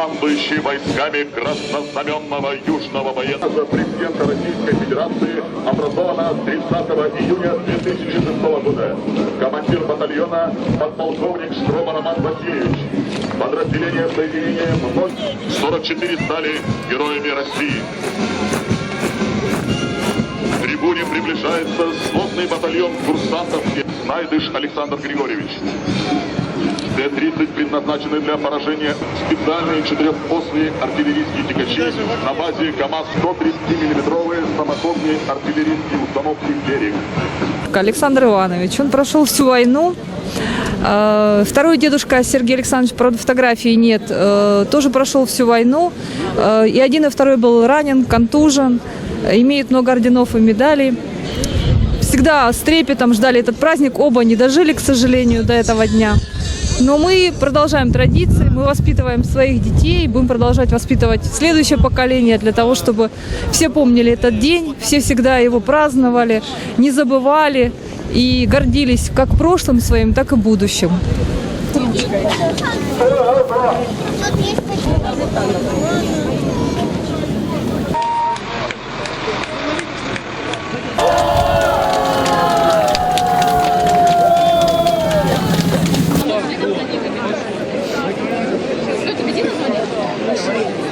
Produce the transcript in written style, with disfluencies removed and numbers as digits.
командующий войсками краснознаменного южного военного президента Российской Федерации, образована 30 июня 2006 года. Командир батальона подполковник Штрома Роман Васильевич. Подразделение соединения 44 стали героями России. К трибуне приближается сводный батальон курсантов Найдыш Александр Григорьевич. Т-30 предназначены для поражения специальные четырехосные артиллерийские тягачи на базе КАМАЗ 130-мм самоходные артиллерийские установки «Берег». Александр Иванович, он прошел всю войну. Второй дедушка Сергей Александрович, правда, фотографии нет, тоже прошел всю войну. И один, и второй был ранен, контужен, имеет много орденов и медалей. Всегда с трепетом ждали этот праздник, оба не дожили, к сожалению, до этого дня. Но мы продолжаем традиции, мы воспитываем своих детей, будем продолжать воспитывать следующее поколение для того, чтобы все помнили этот день, все всегда его праздновали, не забывали и гордились как прошлым своим, так и будущим. Что, победила, Соня?